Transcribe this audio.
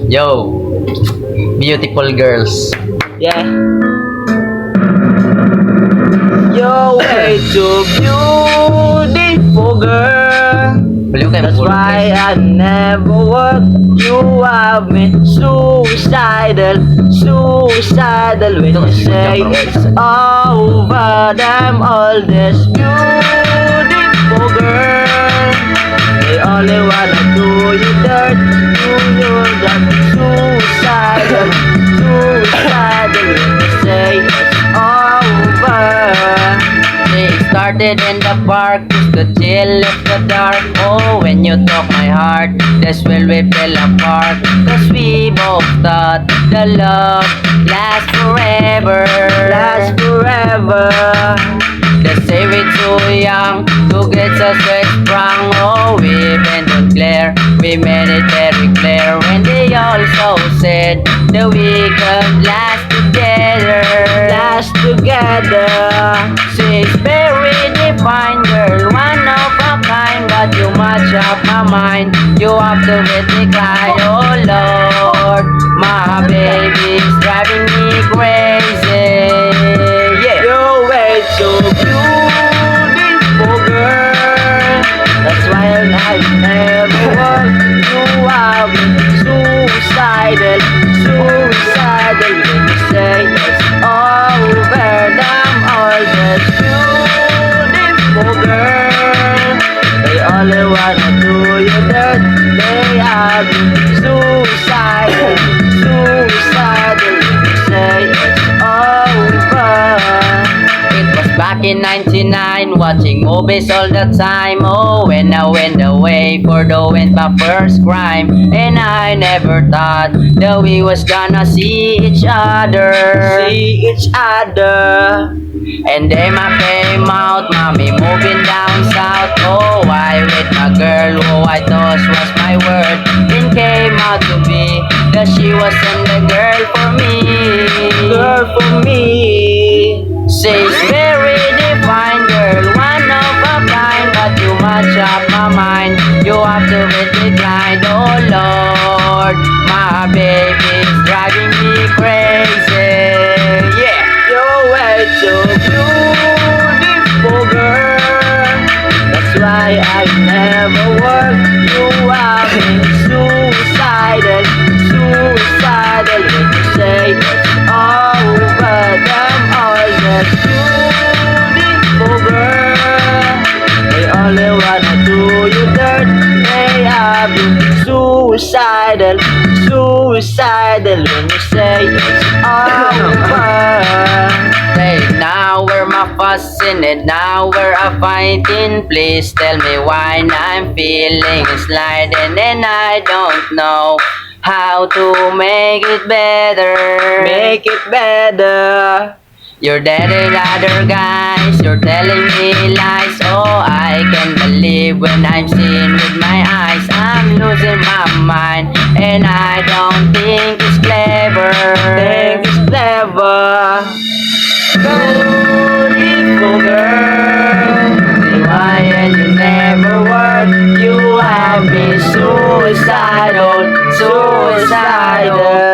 Yo, beautiful girls. Yeah. You're way too beautiful, girl. That's why I never work. You have me suicidal, suicidal. When you say it's over, damn all this beautiful girl. They only wanna do you dirt, do you that suicidal, suicidal. When you say it's over. They started in the park just to chill in the dark. Oh, when you took my heart, that's when we fell apart. Cause we both thought the love lasts forever. Last forever. They say we're too young to get us sprung. Oh, we've been unclear, we made it very clear. When they also said that we could last together. Last together. She's very divine, girl, one of a kind. But you match up my mind, you have to decline. Oh Lord, my baby's driving me crazy. Yeah. You're way too beautiful, girl. That's why I never want you have me suicidal, suicidal. When you say it's over, damn all this beautiful girl. They only wanna do you dirt. They have you suicidal, suicidal. When you say it's over. It was back in 99, watching movies all the time. Oh, when I went away for doing my first crime. And I never thought that we was gonna see each other. See each other. And then I came out, mommy moving down south. Oh, I with my girl who I thought was my word. Then came out to be that she wasn't the girl for me. Girl for me. She's very divine, girl, one of a kind. But you match up my mind, you have to decline. Oh Lord, my baby's driving me crazy. Yeah. You're way too beautiful, girl. That's why I never work. You have me suicidal, suicidal. When you say it's over, damn all this beautiful girl. They only wanna do you dirt. They have you suicidal, suicidal. When you say it's over. Hey, now we're my fussing and now we're a fighting. Please tell me why I'm feeling sliding and I don't know how to make it better. Make it better. You're dating other guys, you're telling me lies. Oh, I can't believe when I'm seeing with my eyes. I'm losing my mind and I don't think it's clever. Think it's clever. Beautiful girl. Why and you never work? You have me suicidal, suicidal.